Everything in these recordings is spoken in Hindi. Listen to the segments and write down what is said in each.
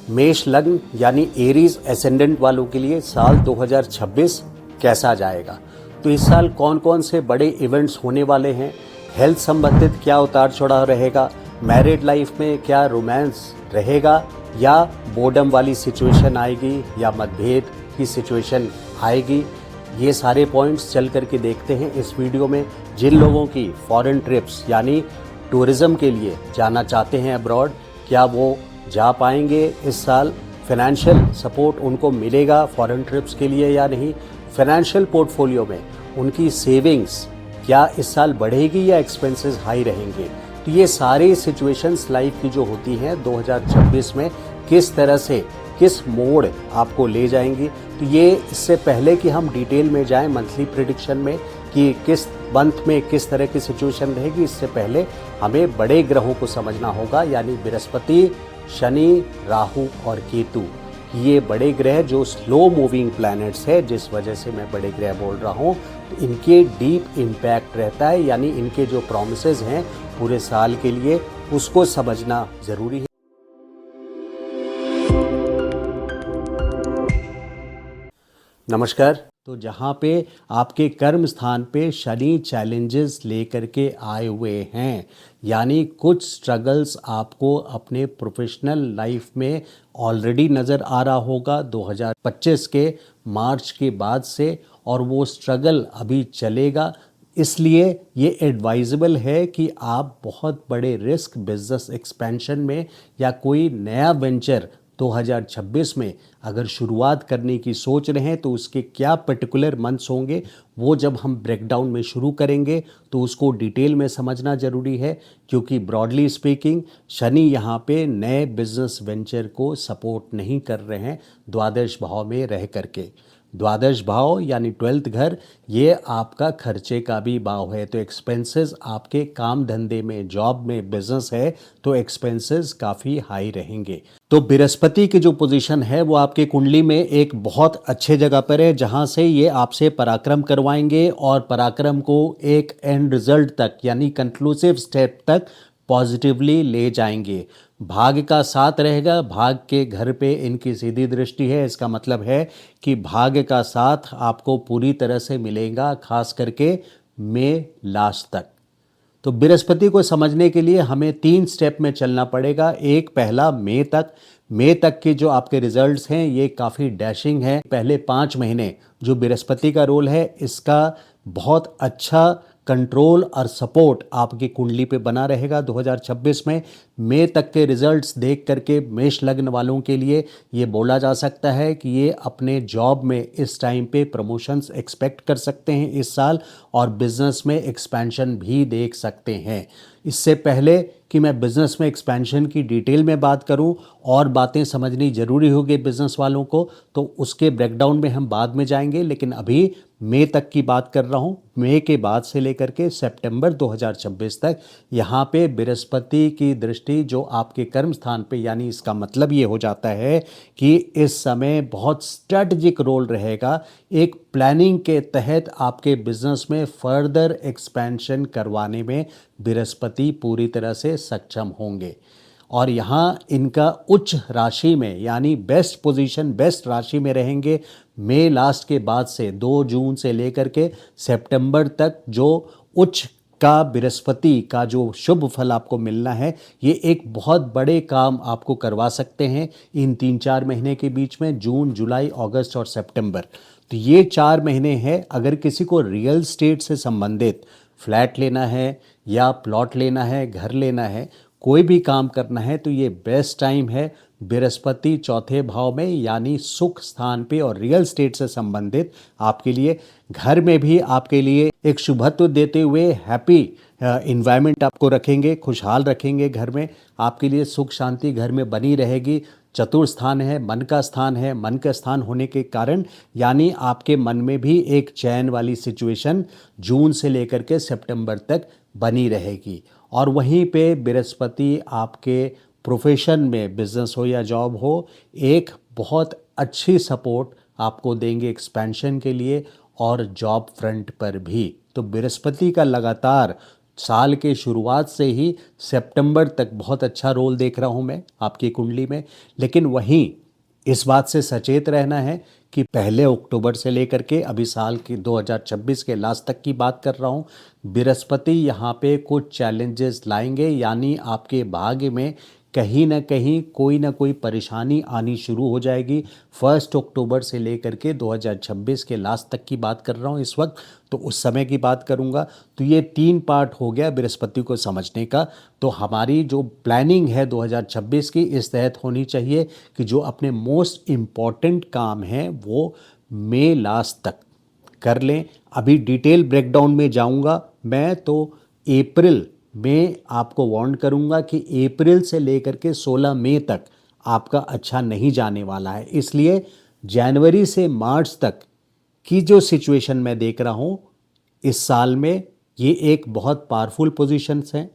मेष लग्न यानी एरीज एसेंडेंट वालों के लिए साल 2026 कैसा जाएगा। तो इस साल कौन कौन से बड़े इवेंट्स होने वाले हैं, हेल्थ संबंधित क्या उतार चढ़ाव रहेगा, मैरिड लाइफ में क्या रोमांस रहेगा या बोर्डम वाली सिचुएशन आएगी या मतभेद की सिचुएशन आएगी, ये सारे पॉइंट्स चल करके देखते हैं इस वीडियो में। जिन लोगों की फॉरेन ट्रिप्स यानी टूरिज़्म के लिए जाना चाहते हैं अब्रॉड, क्या वो जा पाएंगे इस साल, फाइनेंशियल सपोर्ट उनको मिलेगा फॉरेन ट्रिप्स के लिए या नहीं, फाइनेंशियल पोर्टफोलियो में उनकी सेविंग्स क्या इस साल बढ़ेगी या एक्सपेंसेस हाई रहेंगे। तो ये सारी सिचुएशंस लाइफ की जो होती हैं 2026 में किस तरह से किस मोड़ आपको ले जाएंगी। तो ये इससे पहले कि हम डिटेल में जाएं मंथली प्रेडिक्शन में कि किस मंथ में किस तरह की सिचुएशन रहेगी, इससे पहले हमें बड़े ग्रहों को समझना होगा, यानी बृहस्पति, शनि, राहु और केतु। ये बड़े ग्रह जो स्लो मूविंग प्लैनेट्स है, जिस वजह से मैं बड़े ग्रह बोल रहा हूँ, तो इनके डीप इम्पैक्ट रहता है, यानी इनके जो प्रॉमिसेस हैं पूरे साल के लिए उसको समझना ज़रूरी है। नमस्कार। तो जहाँ पे आपके कर्म स्थान पे शनि चैलेंजेस लेकर के आए हुए हैं, यानी कुछ स्ट्रगल्स आपको अपने प्रोफेशनल लाइफ में ऑलरेडी नज़र आ रहा होगा 2025 के मार्च के बाद से, और वो स्ट्रगल अभी चलेगा। इसलिए ये एडवाइजेबल है कि आप बहुत बड़े रिस्क बिजनेस एक्सपेंशन में या कोई नया वेंचर 2026 में अगर शुरुआत करने की सोच रहे हैं तो उसके क्या पर्टिकुलर मंथ्स होंगे, वो जब हम ब्रेकडाउन में शुरू करेंगे तो उसको डिटेल में समझना ज़रूरी है। क्योंकि ब्रॉडली स्पीकिंग शनि यहाँ पे नए बिजनेस वेंचर को सपोर्ट नहीं कर रहे हैं द्वादश भाव में रह करके। द्वादश भाव यानी 12th घर, ये आपका खर्चे का भी भाव है। तो एक्सपेंसेस आपके काम धंधे में, जॉब में, बिजनेस है तो एक्सपेंसेस काफ़ी हाई रहेंगे। तो बृहस्पति की जो पोजीशन है वो आपके कुंडली में एक बहुत अच्छे जगह पर है, जहां से ये आपसे पराक्रम करवाएंगे और पराक्रम को एक एंड रिजल्ट तक यानी कंक्लूसिव स्टेप तक पॉजिटिवली ले जाएंगे। भाग्य का साथ रहेगा, भाग्य के घर पे इनकी सीधी दृष्टि है। इसका मतलब है कि भाग्य का साथ आपको पूरी तरह से मिलेगा, खास करके मई लास्ट तक। तो बृहस्पति को समझने के लिए हमें 3 स्टेप में चलना पड़ेगा। एक पहला मई तक के जो आपके रिजल्ट्स हैं ये काफ़ी डैशिंग है। पहले 5 महीने जो बृहस्पति का रोल है, इसका बहुत अच्छा कंट्रोल और सपोर्ट आपकी कुंडली पे बना रहेगा 2026 में। मई तक के रिजल्ट्स देख करके मेष लग्न वालों के लिए ये बोला जा सकता है कि ये अपने जॉब में इस टाइम पे प्रमोशंस एक्सपेक्ट कर सकते हैं इस साल, और बिजनेस में एक्सपेंशन भी देख सकते हैं। इससे पहले कि मैं बिज़नेस में एक्सपेंशन की डिटेल में बात करूं, और बातें समझनी ज़रूरी होगी बिज़नेस वालों को, तो उसके ब्रेकडाउन में हम बाद में जाएंगे। लेकिन अभी मई तक की बात कर रहा हूं। मई के बाद से लेकर के सितंबर 2026 तक यहाँ पे बृहस्पति की दृष्टि जो आपके कर्म स्थान पे, यानी इसका मतलब ये हो जाता है कि इस समय बहुत स्ट्रेटजिक रोल रहेगा। एक प्लानिंग के तहत आपके बिजनेस में फर्दर एक्सपेंशन करवाने में बृहस्पति पूरी तरह से सक्षम होंगे। और यहाँ इनका उच्च राशि में यानी बेस्ट पोजीशन, बेस्ट राशि में रहेंगे मई लास्ट के बाद से। 2 जून से लेकर के सितंबर तक जो उच्च का बृहस्पति का जो शुभ फल आपको मिलना है, ये एक बहुत बड़े काम आपको करवा सकते हैं इन 3-4 महीने के बीच में, जून, जुलाई, अगस्त और सितंबर। तो ये 4 महीने हैं। अगर किसी को रियल स्टेट से संबंधित फ्लैट लेना है या प्लॉट लेना है, घर लेना है, कोई भी काम करना है, तो ये बेस्ट टाइम है। बृहस्पति 4थे भाव में यानी सुख स्थान पे और रियल स्टेट से संबंधित आपके लिए, घर में भी आपके लिए एक शुभत्व देते हुए हैप्पी इन्वायरमेंट आपको रखेंगे, खुशहाल रखेंगे। घर में आपके लिए सुख शांति घर में बनी रहेगी। चतुर्थ स्थान है, मन का स्थान है। मन का स्थान होने के कारण यानी आपके मन में भी एक चैन वाली सिचुएशन जून से लेकर के सितंबर तक बनी रहेगी। और वहीं पे बृहस्पति आपके प्रोफेशन में, बिजनेस हो या जॉब हो, एक बहुत अच्छी सपोर्ट आपको देंगे एक्सपेंशन के लिए और जॉब फ्रंट पर भी। तो बृहस्पति का लगातार साल के शुरुआत से ही सितंबर तक बहुत अच्छा रोल देख रहा हूँ मैं आपकी कुंडली में। लेकिन वहीं इस बात से सचेत रहना है कि पहले अक्टूबर से लेकर के अभी साल के 2026 के लास्ट तक की बात कर रहा हूँ, बृहस्पति यहाँ पे कुछ चैलेंजेस लाएंगे, यानी आपके भाग्य में कहीं ना कोई परेशानी आनी शुरू हो जाएगी। 1 अक्टूबर से लेकर के 2026 के लास्ट तक की बात कर रहा हूँ इस वक्त, तो उस समय की बात करूँगा। तो ये 3 पार्ट हो गया बृहस्पति को समझने का। तो हमारी जो प्लानिंग है 2026 की इस तहत होनी चाहिए कि जो अपने मोस्ट इम्पॉर्टेंट काम हैं वो मई लास्ट तक कर लें। अभी डिटेल ब्रेकडाउन में जाऊंगा मैं, तो अप्रैल में आपको वार्न करूंगा कि अप्रैल से लेकर के 16 मई तक आपका अच्छा नहीं जाने वाला है। इसलिए जनवरी से मार्च तक की जो सिचुएशन मैं देख रहा हूँ इस साल में, ये एक बहुत पावरफुल पोजीशंस हैं।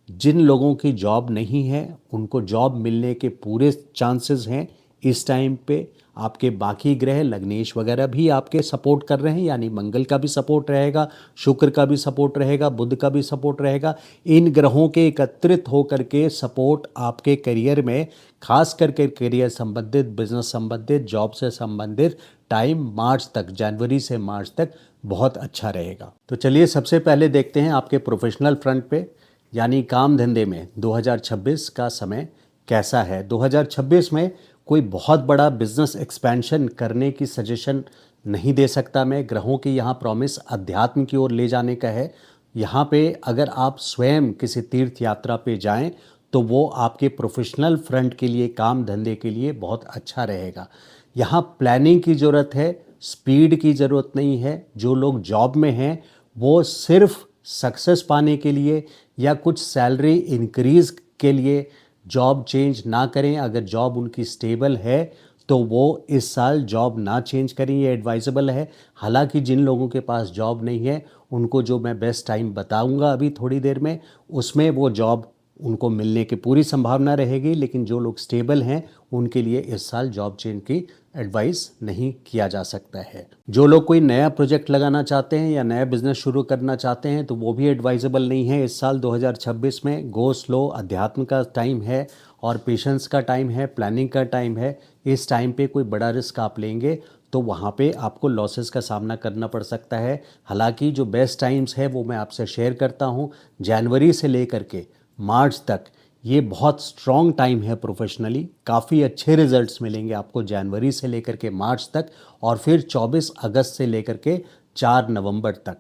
जिन लोगों की जॉब नहीं है उनको जॉब मिलने के पूरे चांसेस हैं इस टाइम पे। आपके बाकी ग्रह लग्नेश वगैरह भी आपके सपोर्ट कर रहे हैं, यानी मंगल का भी सपोर्ट रहेगा, शुक्र का भी सपोर्ट रहेगा, बुध का भी सपोर्ट रहेगा। इन ग्रहों के एकत्रित होकर के सपोर्ट आपके करियर में, खास करके करियर संबंधित, बिजनेस संबंधित, जॉब से संबंधित टाइम मार्च तक, जनवरी से मार्च तक बहुत अच्छा रहेगा। तो चलिए सबसे पहले देखते हैं आपके प्रोफेशनल फ्रंट पे, यानी काम धंधे में 2026 का समय कैसा है। 2026 में कोई बहुत बड़ा बिजनेस एक्सपेंशन करने की सजेशन नहीं दे सकता मैं। ग्रहों की यहाँ प्रॉमिस अध्यात्म की ओर ले जाने का है। यहाँ पे अगर आप स्वयं किसी तीर्थ यात्रा पे जाएं तो वो आपके प्रोफेशनल फ्रंट के लिए, काम धंधे के लिए बहुत अच्छा रहेगा। यहाँ प्लानिंग की ज़रूरत है, स्पीड की ज़रूरत नहीं है। जो लोग जॉब में हैं वो सिर्फ सक्सेस पाने के लिए या कुछ सैलरी इंक्रीज़ के लिए जॉब चेंज ना करें। अगर जॉब उनकी स्टेबल है तो वो इस साल जॉब ना चेंज करें, ये एडवाइजेबल है। हालांकि जिन लोगों के पास जॉब नहीं है उनको जो मैं बेस्ट टाइम बताऊंगा अभी थोड़ी देर में, उसमें वो जॉब उनको मिलने की पूरी संभावना रहेगी। लेकिन जो लोग स्टेबल हैं उनके लिए इस साल जॉब चेंज की एडवाइस नहीं किया जा सकता है। जो लोग कोई नया प्रोजेक्ट लगाना चाहते हैं या नया बिजनेस शुरू करना चाहते हैं तो वो भी एडवाइजेबल नहीं है इस साल 2026 में। गो स्लो, अध्यात्म का टाइम है और पेशेंस का टाइम है, प्लानिंग का टाइम है। इस टाइम पे कोई बड़ा रिस्क आप लेंगे तो वहाँ पे आपको लॉसेस का सामना करना पड़ सकता है। हालांकि जो बेस्ट टाइम्स है वो मैं आपसे शेयर करता हूँ। जनवरी से लेकर के मार्च तक ये बहुत स्ट्रॉन्ग टाइम है प्रोफेशनली। काफ़ी अच्छे रिजल्ट्स मिलेंगे आपको जनवरी से लेकर के मार्च तक, और फिर 24 अगस्त से लेकर के 4 नवंबर तक।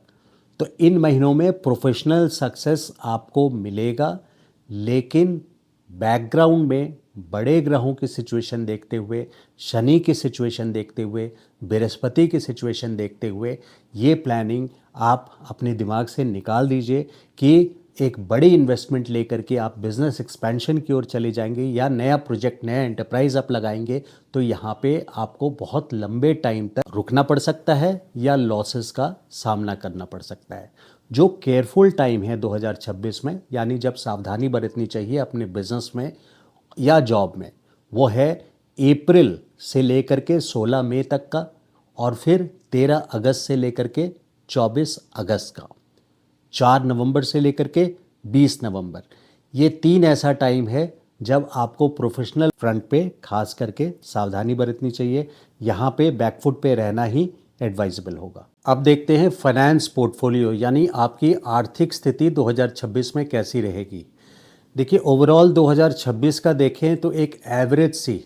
तो इन महीनों में प्रोफेशनल सक्सेस आपको मिलेगा। लेकिन बैकग्राउंड में बड़े ग्रहों की सिचुएशन देखते हुए, शनि की सिचुएशन देखते हुए, बृहस्पति की सिचुएशन देखते हुए, ये प्लानिंग आप अपने दिमाग से निकाल दीजिए कि एक बड़ी इन्वेस्टमेंट लेकर के आप बिजनेस एक्सपेंशन की ओर चले जाएंगे या नया प्रोजेक्ट, नया एंटरप्राइज आप लगाएंगे तो यहाँ पे आपको बहुत लंबे टाइम तक रुकना पड़ सकता है या लॉसेस का सामना करना पड़ सकता है। जो केयरफुल टाइम है 2026 में, यानी जब सावधानी बरतनी चाहिए अपने बिजनेस में या जॉब में, वो है अप्रैल से लेकर के 16 मई तक का, और फिर 13 अगस्त से लेकर के 24 अगस्त का, 4 नवंबर से लेकर के 20 नवंबर। ये 3 ऐसा टाइम है जब आपको प्रोफेशनल फ्रंट पे खास करके सावधानी बरतनी चाहिए। यहाँ पे बैकफुट पे रहना ही एडवाइजेबल होगा। अब देखते हैं फाइनेंस पोर्टफोलियो, यानी आपकी आर्थिक स्थिति 2026 में कैसी रहेगी। देखिए ओवरऑल 2026 का देखें तो एक एवरेज सी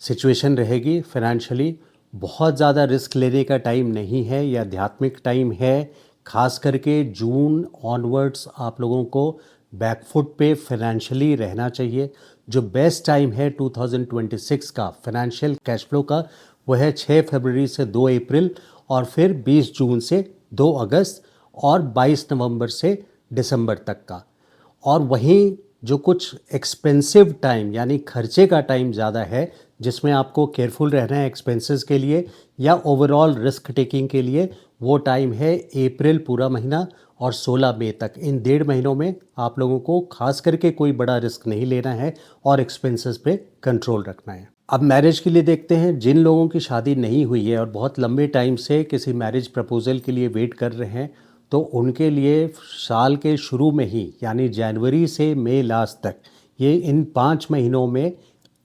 सिचुएशन रहेगी फाइनेंशियली। बहुत ज़्यादा रिस्क लेने का टाइम नहीं है, यह आध्यात्मिक टाइम है। खास करके जून ऑनवर्ड्स आप लोगों को बैकफुट पे फाइनेंशियली रहना चाहिए। जो बेस्ट टाइम है 2026 का फाइनेंशियल कैश फ्लो का, वो है 6 फरवरी से 2 अप्रैल, और फिर 20 जून से 2 अगस्त और 22 नवंबर से दिसंबर तक का। और वहीं जो कुछ एक्सपेंसिव टाइम यानी खर्चे का टाइम ज़्यादा है, जिसमें आपको केयरफुल रहना है एक्सपेंसेस के लिए या ओवरऑल रिस्क टेकिंग के लिए, वो टाइम है अप्रैल पूरा महीना और 16 मई तक। इन 1.5 महीनों में आप लोगों को खास करके कोई बड़ा रिस्क नहीं लेना है और एक्सपेंसेस पे कंट्रोल रखना है। अब मैरिज के लिए देखते हैं। जिन लोगों की शादी नहीं हुई है और बहुत लंबे टाइम से किसी मैरिज प्रपोजल के लिए वेट कर रहे हैं तो उनके लिए साल के शुरू में ही यानी जनवरी से मई लास्ट तक ये इन 5 महीनों में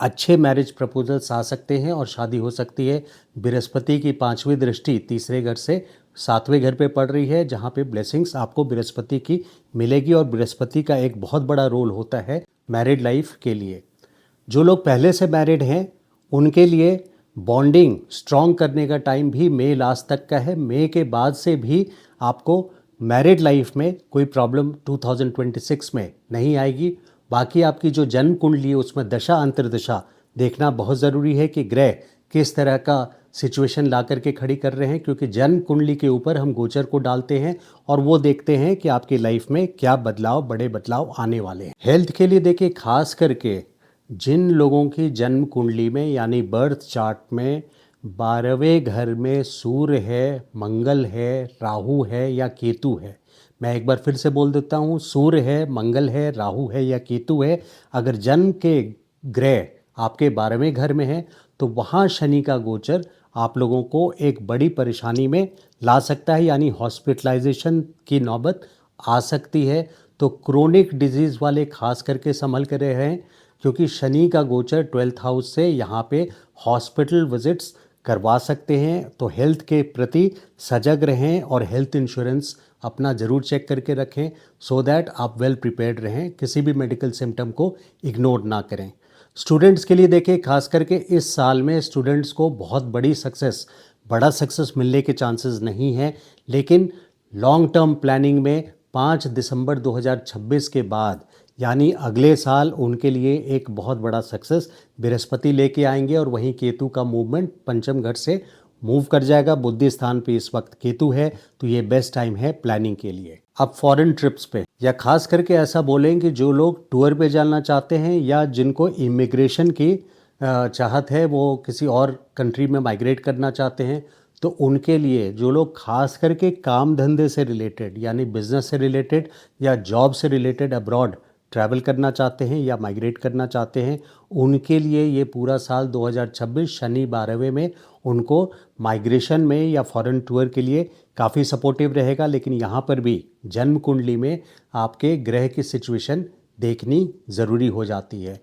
अच्छे मैरिज प्रपोजल्स आ सकते हैं और शादी हो सकती है। बृहस्पति की 5वीं दृष्टि तीसरे घर से 7वें घर पे पड़ रही है, जहाँ पे ब्लेसिंग्स आपको बृहस्पति की मिलेगी। और बृहस्पति का एक बहुत बड़ा रोल होता है मैरिड लाइफ के लिए। जो लोग पहले से मैरिड हैं उनके लिए बॉन्डिंग स्ट्रॉन्ग करने का टाइम भी मई लास्ट तक का है। मई के बाद से भी आपको मैरिड लाइफ में कोई प्रॉब्लम 2026 में नहीं आएगी। बाकी आपकी जो जन्म कुंडली है उसमें दशा अंतर्दशा देखना बहुत ज़रूरी है कि ग्रह किस तरह का सिचुएशन ला करके खड़ी कर रहे हैं, क्योंकि जन्म कुंडली के ऊपर हम गोचर को डालते हैं और वो देखते हैं कि आपकी लाइफ में क्या बदलाव, बड़े बदलाव आने वाले हैं। हेल्थ के लिए देखिए, खास करके जिन लोगों की जन्म कुंडली में यानी बर्थ चार्ट में 12वें घर में सूर्य है, मंगल है, राहु है या केतु है, मैं एक बार फिर से बोल देता हूँ, सूर्य है, मंगल है, राहु है या केतु है, अगर जन्म के ग्रह आपके 12वें घर में है तो वहाँ शनि का गोचर आप लोगों को एक बड़ी परेशानी में ला सकता है, यानी हॉस्पिटलाइजेशन की नौबत आ सकती है। तो क्रोनिक डिजीज़ वाले खास करके संभल कर रहे हैं, क्योंकि शनि का गोचर 12th हाउस से यहाँ पे हॉस्पिटल विजिट्स करवा सकते हैं। तो हेल्थ के प्रति सजग रहें और हेल्थ इंश्योरेंस अपना ज़रूर चेक करके रखें, सो दैट आप वेल प्रिपेयर्ड रहें, किसी भी मेडिकल सिम्टम को इग्नोर ना करें। स्टूडेंट्स के लिए देखिए, खास करके इस साल में स्टूडेंट्स को बहुत बड़ा सक्सेस मिलने के चांसेस नहीं हैं, लेकिन लॉन्ग टर्म प्लानिंग में 5 दिसंबर 2026 के बाद यानी अगले साल उनके लिए एक बहुत बड़ा सक्सेस बृहस्पति लेके आएंगे। और वहीं केतु का मूवमेंट पंचम घर से मूव कर जाएगा। बुद्धि स्थान पे इस वक्त केतु है, तो ये बेस्ट टाइम है प्लानिंग के लिए। अब फॉरेन ट्रिप्स पे, या खास करके ऐसा बोलें कि जो लोग टूर पे जाना चाहते हैं या जिनको इमिग्रेशन की चाहत है, वो किसी और कंट्री में माइग्रेट करना चाहते हैं, तो उनके लिए जो लोग खास करके काम धंधे से रिलेटेड यानी बिजनेस से रिलेटेड या जॉब से रिलेटेड अब्रॉड ट्रैवल करना चाहते हैं या माइग्रेट करना चाहते हैं, उनके लिए ये पूरा साल 2026 शनि 12वें में उनको माइग्रेशन में या फॉरेन टूर के लिए काफ़ी सपोर्टिव रहेगा। लेकिन यहाँ पर भी जन्म कुंडली में आपके ग्रह की सिचुएशन देखनी ज़रूरी हो जाती है।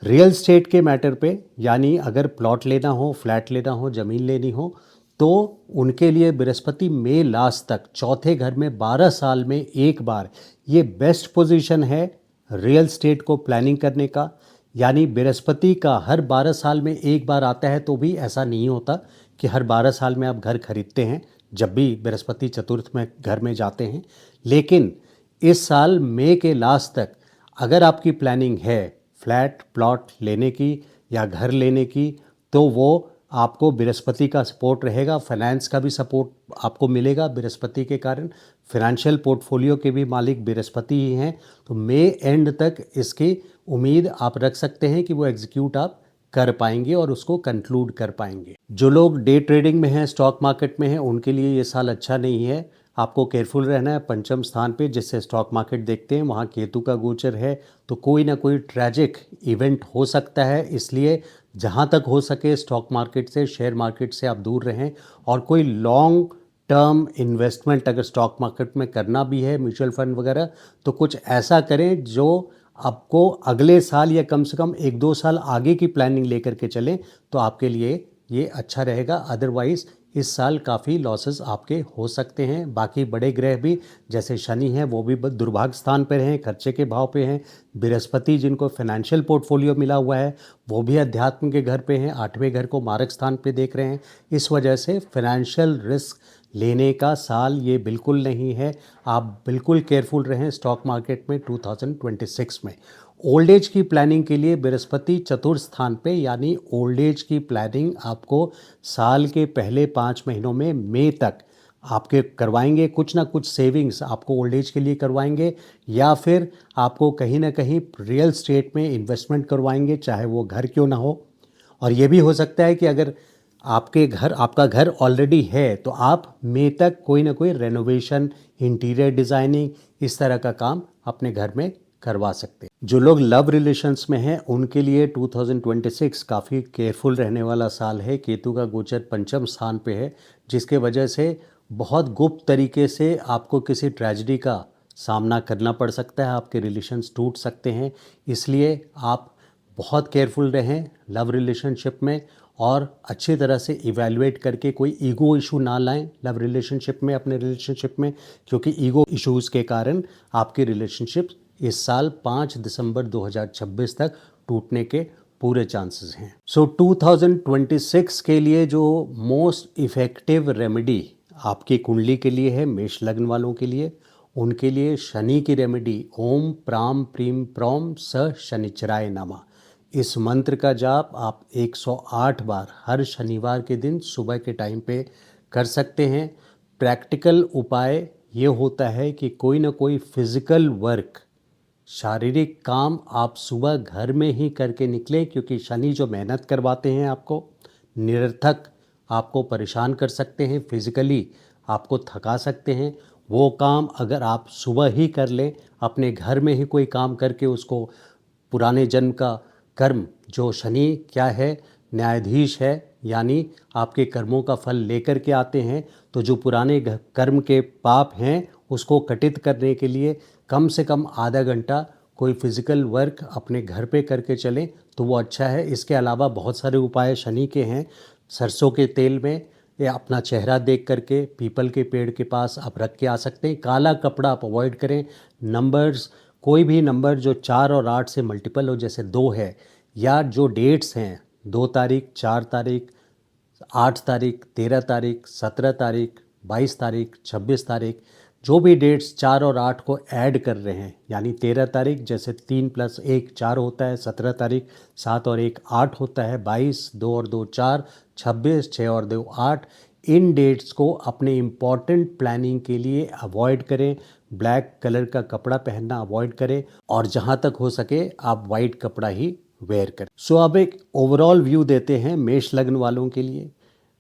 रियल स्टेट के मैटर पे, यानी अगर प्लॉट लेना हो, फ्लैट लेना हो, ज़मीन लेनी हो, तो उनके लिए बृहस्पति मई लास्ट तक चौथे घर में 12 साल में एक बार ये बेस्ट पोजीशन है रियल स्टेट को प्लानिंग करने का। यानी बृहस्पति का हर 12 साल में एक बार आता है, तो भी ऐसा नहीं होता कि हर 12 साल में आप घर खरीदते हैं जब भी बृहस्पति चतुर्थ में घर में जाते हैं। लेकिन इस साल मई के लास्ट तक अगर आपकी प्लानिंग है फ्लैट प्लॉट लेने की या घर लेने की, तो वो आपको बृहस्पति का सपोर्ट रहेगा। फाइनेंस का भी सपोर्ट आपको मिलेगा बृहस्पति के कारण। फाइनेंशियल पोर्टफोलियो के भी मालिक बृहस्पति ही हैं, तो मई एंड तक इसकी उम्मीद आप रख सकते हैं कि वो एग्जीक्यूट आप कर पाएंगे और उसको कंक्लूड कर पाएंगे। जो लोग डे ट्रेडिंग में हैं, स्टॉक मार्केट में हैं, उनके लिए ये साल अच्छा नहीं है। आपको केयरफुल रहना है। पंचम स्थान पे जिससे स्टॉक मार्केट देखते हैं वहाँ केतु का गोचर है, तो कोई ना कोई ट्रैजिक इवेंट हो सकता है। इसलिए जहाँ तक हो सके स्टॉक मार्केट से, शेयर मार्केट से आप दूर रहें। और कोई लॉन्ग टर्म इन्वेस्टमेंट अगर स्टॉक मार्केट में करना भी है, म्यूचुअल फंड वगैरह, तो कुछ ऐसा करें जो आपको अगले साल या कम से कम 1-2 साल आगे की प्लानिंग लेकर के चलें, तो आपके लिए ये अच्छा रहेगा। अदरवाइज़ इस साल काफ़ी लॉसेस आपके हो सकते हैं। बाकी बड़े ग्रह भी जैसे शनि हैं वो भी दुर्भाग्य स्थान पर हैं, खर्चे के भाव पे हैं। बृहस्पति जिनको फाइनेंशियल पोर्टफोलियो मिला हुआ है वो भी अध्यात्म के घर पे हैं, 8वें घर को मारक स्थान पे देख रहे हैं। इस वजह से फाइनेंशियल रिस्क लेने का साल ये बिल्कुल नहीं है। आप बिल्कुल केयरफुल रहें स्टॉक मार्केट में 2026 में। ओल्ड एज की प्लानिंग के लिए बृहस्पति चतुर्थ स्थान पे, यानी ओल्ड एज की प्लानिंग आपको साल के पहले 5 महीनों में मई तक आपके करवाएंगे। कुछ ना कुछ सेविंग्स आपको ओल्ड एज के लिए करवाएंगे, या फिर आपको कहीं ना कहीं रियल स्टेट में इन्वेस्टमेंट करवाएंगे, चाहे वो घर क्यों ना हो। और ये भी हो सकता है कि अगर आपका घर ऑलरेडी है तो आप मई तक कोई ना कोई रेनोवेशन, इंटीरियर डिज़ाइनिंग, इस तरह का काम अपने घर में करवा सकते हैं। जो लोग लव रिलेशंस में हैं उनके लिए 2026 काफ़ी केयरफुल रहने वाला साल है। केतु का गोचर पंचम स्थान पे है, जिसके वजह से बहुत गुप्त तरीके से आपको किसी ट्रेजेडी का सामना करना पड़ सकता है, आपके रिलेशंस टूट सकते हैं। इसलिए आप बहुत केयरफुल रहें लव रिलेशनशिप में और अच्छी तरह से इवैल्यूएट करके कोई ईगो इशू ना लाएं लव रिलेशनशिप में, अपने रिलेशनशिप में, क्योंकि ईगो इश्यूज़ के कारण आपकी रिलेशनशिप इस साल 5 दिसंबर 2026 तक टूटने के पूरे चांसेस हैं। सो 2026 के लिए जो मोस्ट इफ़ेक्टिव रेमेडी आपकी कुंडली के लिए है, मेष लग्न वालों के लिए, उनके लिए शनि की रेमेडी ओम प्राम प्रीम प्रौम स शनिचराय नमः। इस मंत्र का जाप आप 108 बार हर शनिवार के दिन सुबह के टाइम पे कर सकते हैं। प्रैक्टिकल उपाय ये होता है कि कोई ना कोई फिज़िकल वर्क, शारीरिक काम आप सुबह घर में ही करके निकलें, क्योंकि शनि जो मेहनत करवाते हैं आपको, निरर्थक आपको परेशान कर सकते हैं, फिज़िकली आपको थका सकते हैं। वो काम अगर आप सुबह ही कर लें, अपने घर में ही कोई काम करके उसको पुराने जन्म का कर्म, जो शनि क्या है, न्यायाधीश है, यानी आपके कर्मों का फल लेकर के आते हैं। तो जो पुराने कर्म के पाप हैं उसको कटित करने के लिए कम से कम आधा घंटा कोई फिज़िकल वर्क अपने घर पे करके चलें तो वो अच्छा है। इसके अलावा बहुत सारे उपाय शनि के हैं। सरसों के तेल में या अपना चेहरा देख करके पीपल के पेड़ के पास आप रख के आ सकते हैं। काला कपड़ा आप अवॉइड करें। नंबर्स, कोई भी नंबर जो 4 और 8 से मल्टीपल हो, जैसे 2 है, या जो डेट्स हैं 2 तारीख, 4 तारीख, 8 तारीख, 13 तारीख, 17 तारीख, 22 तारीख, 26 तारीख, जो भी डेट्स 4 और 8 को ऐड कर रहे हैं, यानी 13 तारीख जैसे 3 + 1 4 होता है, 17 तारीख 7 और 1 8 होता है, 22 2 और 2 4, 26 6 और 2 8। इन डेट्स को अपने इम्पॉर्टेंट प्लानिंग के लिए अवॉइड करें। ब्लैक कलर का कपड़ा पहनना अवॉइड करें और जहाँ तक हो सके आप वाइट कपड़ा ही वेयर करें। सो अब एक ओवरऑल व्यू देते हैं मेष लग्न वालों के लिए।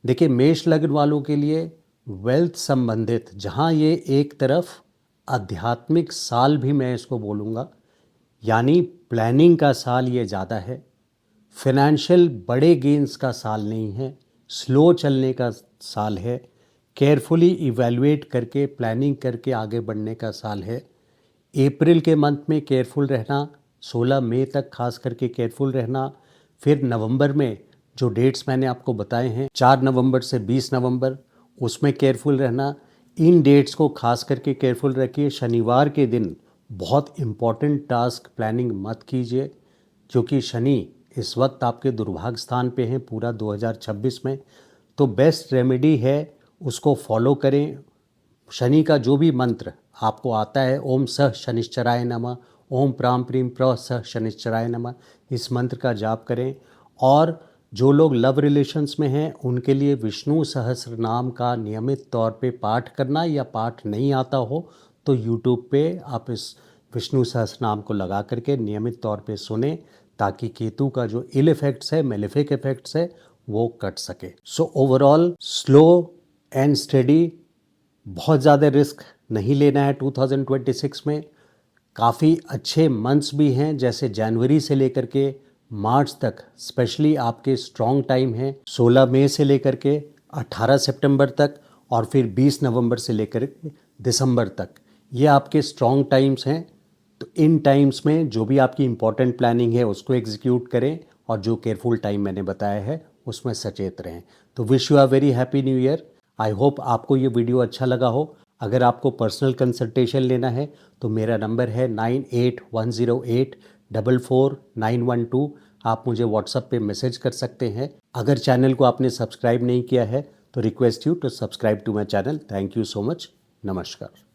देखिए, मेष लग्न वालों के लिए वेल्थ संबंधित, जहाँ ये एक तरफ आध्यात्मिक साल भी मैं इसको बोलूँगा, यानी प्लानिंग का साल ये ज़्यादा है। फिनेंशियल बड़े गेंस का साल नहीं है, स्लो चलने का साल है। केयरफुली इवैल्यूएट करके प्लानिंग करके आगे बढ़ने का साल है। अप्रैल के मंथ में केयरफुल रहना, 16 मई तक खास करके केयरफुल रहना। फिर नवंबर में जो डेट्स मैंने आपको बताए हैं 4 नवंबर से 20 नवंबर, उसमें केयरफुल रहना। इन डेट्स को खास करके केयरफुल रखिए। शनिवार के दिन बहुत इम्पॉर्टेंट टास्क प्लानिंग मत कीजिए, क्योंकि शनि इस वक्त आपके दुर्भाग्य स्थान पे हैं पूरा 2026 में। तो बेस्ट रेमेडी है उसको फॉलो करें। शनि का जो भी मंत्र आपको आता है, ओम सह शनिश्चराय नमः, ओम प्राम प्रीम प्र सह शनिश्चराय नमः, इस मंत्र का जाप करें। और जो लोग लव रिलेशंस में हैं उनके लिए विष्णु सहस्त्र नाम का नियमित तौर पे पाठ करना, या पाठ नहीं आता हो तो यूट्यूब पे आप इस विष्णु सहस्त्र नाम को लगा करके नियमित तौर पे सुने, ताकि केतु का जो इल इफेक्ट्स है, मेलेफिक इफेक्ट्स है, वो कट सके। So overall slow and steady, बहुत ज़्यादा रिस्क नहीं लेना है 2026 में। काफ़ी अच्छे मंथ्स भी हैं, जैसे जनवरी से लेकर के मार्च तक स्पेशली आपके स्ट्रॉन्ग टाइम है। 16 मई से लेकर के 18 सितंबर तक, और फिर 20 नवंबर से लेकर दिसंबर तक, ये आपके स्ट्रॉन्ग टाइम्स हैं। तो इन टाइम्स में जो भी आपकी इम्पॉर्टेंट प्लानिंग है उसको एग्जीक्यूट करें, और जो केयरफुल टाइम मैंने बताया है उसमें सचेत रहें। तो wish you a very happy new year. I hope आपको ये वीडियो अच्छा लगा हो। अगर आपको पर्सनल कंसल्टेशन लेना है तो मेरा नंबर है 9810844912। आप मुझे व्हाट्सएप पे मैसेज कर सकते हैं। अगर चैनल को आपने सब्सक्राइब नहीं किया है तो request you to subscribe to my channel. Thank you so much. नमस्कार।